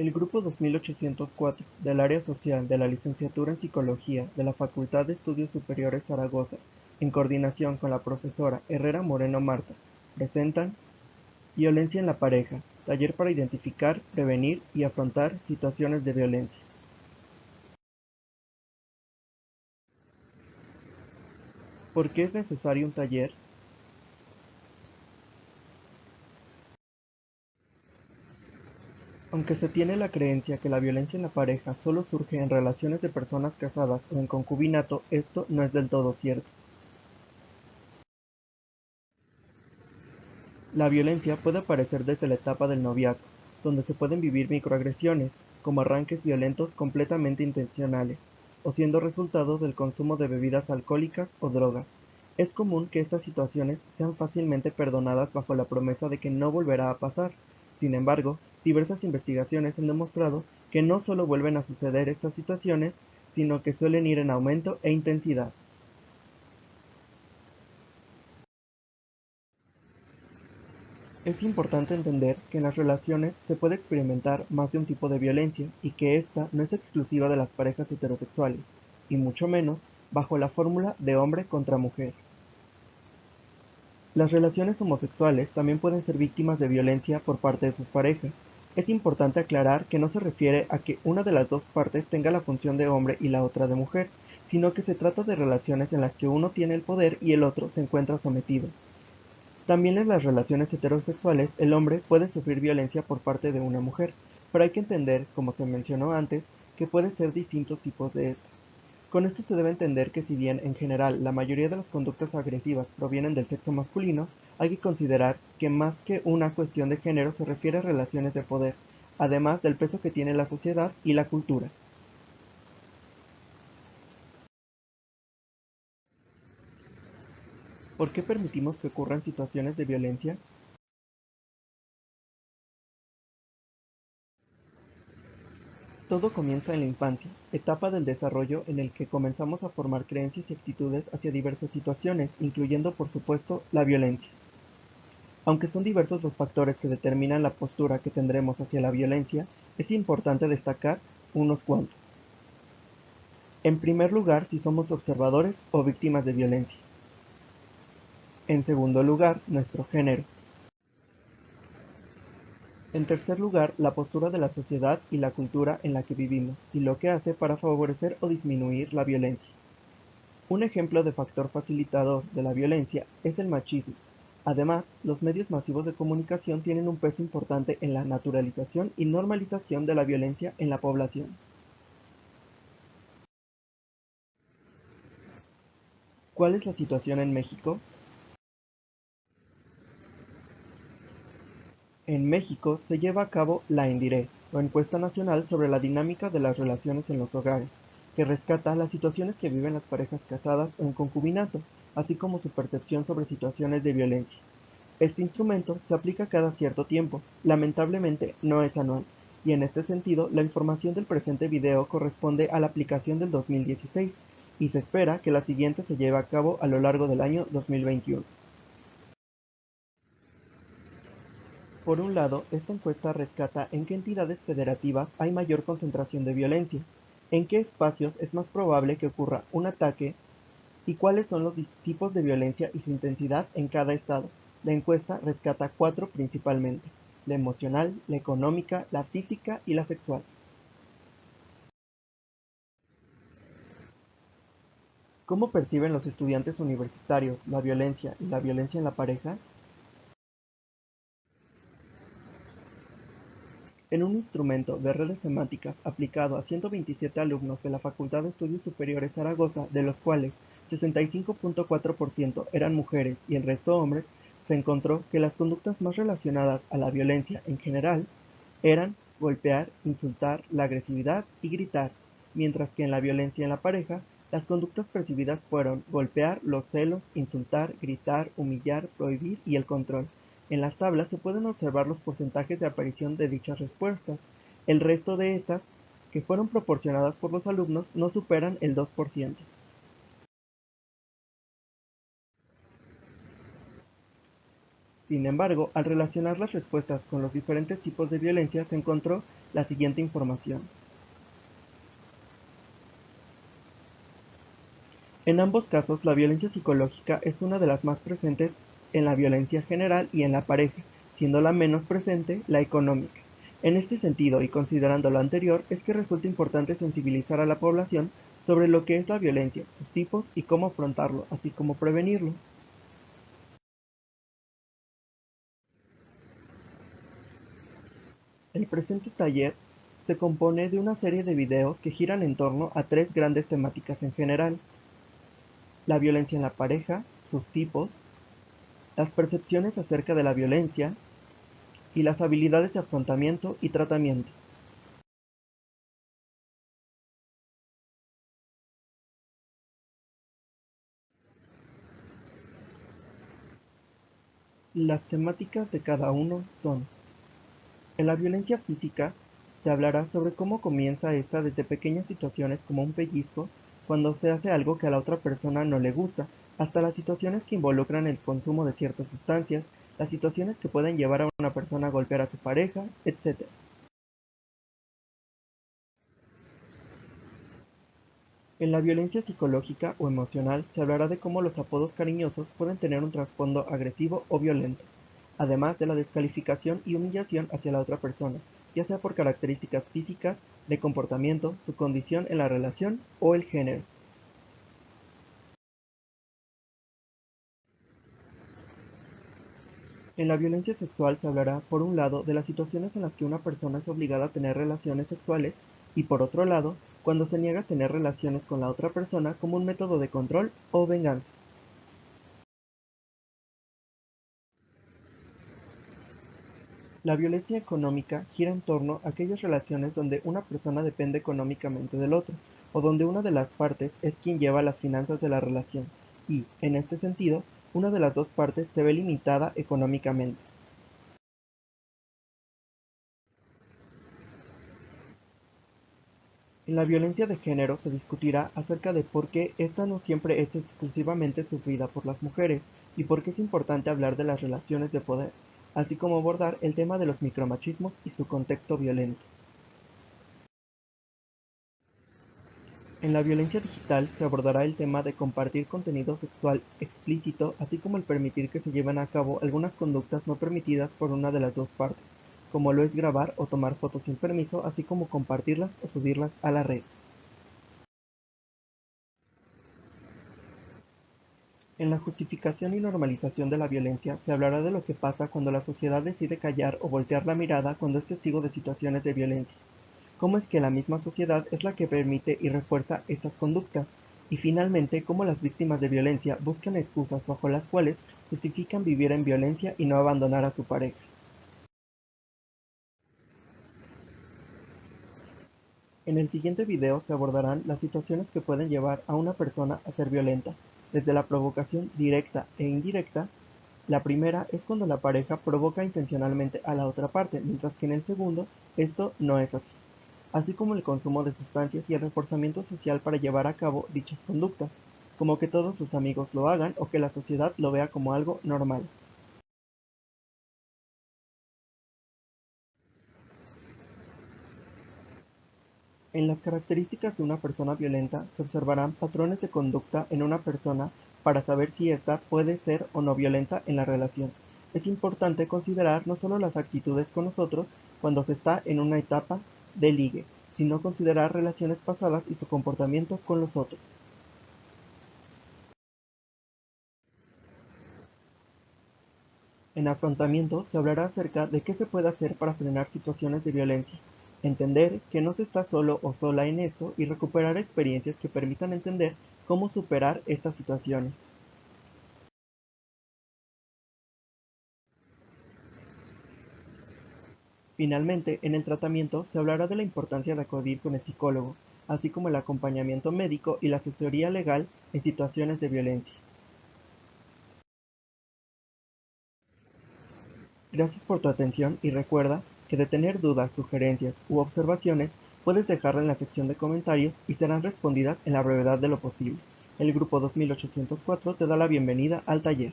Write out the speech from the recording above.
El Grupo 2804 del Área Social de la Licenciatura en Psicología de la Facultad de Estudios Superiores Zaragoza, en coordinación con la profesora Herrera Moreno Marta, presentan Violencia en la pareja, taller para identificar, prevenir y afrontar situaciones de violencia. ¿Por qué es necesario un taller? Aunque se tiene la creencia que la violencia en la pareja solo surge en relaciones de personas casadas o en concubinato, esto no es del todo cierto. La violencia puede aparecer desde la etapa del noviazgo, donde se pueden vivir microagresiones, como arranques violentos completamente intencionales, o siendo resultado del consumo de bebidas alcohólicas o drogas. Es común que estas situaciones sean fácilmente perdonadas bajo la promesa de que no volverá a pasar. Sin embargo, diversas investigaciones han demostrado que no solo vuelven a suceder estas situaciones, sino que suelen ir en aumento e intensidad. Es importante entender que en las relaciones se puede experimentar más de un tipo de violencia y que esta no es exclusiva de las parejas heterosexuales, y mucho menos bajo la fórmula de hombre contra mujer. Las relaciones homosexuales también pueden ser víctimas de violencia por parte de sus parejas. Es importante aclarar que no se refiere a que una de las dos partes tenga la función de hombre y la otra de mujer, sino que se trata de relaciones en las que uno tiene el poder y el otro se encuentra sometido. También en las relaciones heterosexuales el hombre puede sufrir violencia por parte de una mujer, pero hay que entender, como se mencionó antes, que pueden ser distintos tipos de esto. Con esto se debe entender que si bien en general la mayoría de las conductas agresivas provienen del sexo masculino, hay que considerar que más que una cuestión de género se refiere a relaciones de poder, además del peso que tiene la sociedad y la cultura. ¿Por qué permitimos que ocurran situaciones de violencia? Todo comienza en la infancia, etapa del desarrollo en el que comenzamos a formar creencias y actitudes hacia diversas situaciones, incluyendo por supuesto la violencia. Aunque son diversos los factores que determinan la postura que tendremos hacia la violencia, es importante destacar unos cuantos. En primer lugar, si somos observadores o víctimas de violencia. En segundo lugar, nuestro género. En tercer lugar, la postura de la sociedad y la cultura en la que vivimos, y lo que hace para favorecer o disminuir la violencia. Un ejemplo de factor facilitador de la violencia es el machismo. Además, los medios masivos de comunicación tienen un peso importante en la naturalización y normalización de la violencia en la población. ¿Cuál es la situación en México? En México se lleva a cabo la ENDIRE, o Encuesta Nacional sobre la Dinámica de las Relaciones en los Hogares, que rescata las situaciones que viven las parejas casadas o en concubinato, así como su percepción sobre situaciones de violencia. Este instrumento se aplica cada cierto tiempo, lamentablemente no es anual, y en este sentido la información del presente video corresponde a la aplicación del 2016, y se espera que la siguiente se lleve a cabo a lo largo del año 2021. Por un lado, esta encuesta rescata en qué entidades federativas hay mayor concentración de violencia, en qué espacios es más probable que ocurra un ataque y cuáles son los tipos de violencia y su intensidad en cada estado. La encuesta rescata cuatro principalmente: la emocional, la económica, la física y la sexual. ¿Cómo perciben los estudiantes universitarios la violencia y la violencia en la pareja? En un instrumento de redes semánticas aplicado a 127 alumnos de la Facultad de Estudios Superiores Zaragoza, de los cuales 65.4% eran mujeres y el resto hombres, se encontró que las conductas más relacionadas a la violencia en general eran golpear, insultar, la agresividad y gritar, mientras que en la violencia en la pareja, las conductas percibidas fueron golpear, los celos, insultar, gritar, humillar, prohibir y el control. En las tablas se pueden observar los porcentajes de aparición de dichas respuestas. El resto de estas, que fueron proporcionadas por los alumnos, no superan el 2%. Sin embargo, al relacionar las respuestas con los diferentes tipos de violencia se encontró la siguiente información. En ambos casos, la violencia psicológica es una de las más presentes en la violencia general y en la pareja, siendo la menos presente la económica. En este sentido, y considerando lo anterior, es que resulta importante sensibilizar a la población sobre lo que es la violencia, sus tipos y cómo afrontarlo, así como prevenirlo. El presente taller se compone de una serie de videos que giran en torno a tres grandes temáticas en general: la violencia en la pareja, sus tipos, las percepciones acerca de la violencia y las habilidades de afrontamiento y tratamiento. Las temáticas de cada uno son: en la violencia física, se hablará sobre cómo comienza esta desde pequeñas situaciones como un pellizco, cuando se hace algo que a la otra persona no le gusta, hasta las situaciones que involucran el consumo de ciertas sustancias, las situaciones que pueden llevar a una persona a golpear a su pareja, etc. En la violencia psicológica o emocional se hablará de cómo los apodos cariñosos pueden tener un trasfondo agresivo o violento, además de la descalificación y humillación hacia la otra persona, ya sea por características físicas, de comportamiento, su condición en la relación o el género. En la violencia sexual se hablará, por un lado, de las situaciones en las que una persona es obligada a tener relaciones sexuales y, por otro lado, cuando se niega a tener relaciones con la otra persona como un método de control o venganza. La violencia económica gira en torno a aquellas relaciones donde una persona depende económicamente del otro, o donde una de las partes es quien lleva las finanzas de la relación, y, en este sentido, una de las dos partes se ve limitada económicamente. En la violencia de género se discutirá acerca de por qué esta no siempre es exclusivamente sufrida por las mujeres, y por qué es importante hablar de las relaciones de poder, así como abordar el tema de los micromachismos y su contexto violento. En la violencia digital se abordará el tema de compartir contenido sexual explícito, así como el permitir que se lleven a cabo algunas conductas no permitidas por una de las dos partes, como lo es grabar o tomar fotos sin permiso, así como compartirlas o subirlas a la red. En la justificación y normalización de la violencia se hablará de lo que pasa cuando la sociedad decide callar o voltear la mirada cuando es testigo de situaciones de violencia. Cómo es que la misma sociedad es la que permite y refuerza estas conductas, y finalmente cómo las víctimas de violencia buscan excusas bajo las cuales justifican vivir en violencia y no abandonar a su pareja. En el siguiente video se abordarán las situaciones que pueden llevar a una persona a ser violenta, desde la provocación directa e indirecta. La primera es cuando la pareja provoca intencionalmente a la otra parte, mientras que en el segundo esto no es así, así como el consumo de sustancias y el reforzamiento social para llevar a cabo dichas conductas, como que todos sus amigos lo hagan o que la sociedad lo vea como algo normal. En las características de una persona violenta se observarán patrones de conducta en una persona para saber si ésta puede ser o no violenta en la relación. Es importante considerar no solo las actitudes con nosotros cuando se está en una etapa de ligue, sino considerar relaciones pasadas y su comportamiento con los otros. En afrontamiento se hablará acerca de qué se puede hacer para frenar situaciones de violencia, entender que no se está solo o sola en esto y recuperar experiencias que permitan entender cómo superar estas situaciones. Finalmente, en el tratamiento se hablará de la importancia de acudir con el psicólogo, así como el acompañamiento médico y la asesoría legal en situaciones de violencia. Gracias por tu atención y recuerda que de tener dudas, sugerencias u observaciones puedes dejarla en la sección de comentarios y serán respondidas en la brevedad de lo posible. El grupo 2804 te da la bienvenida al taller.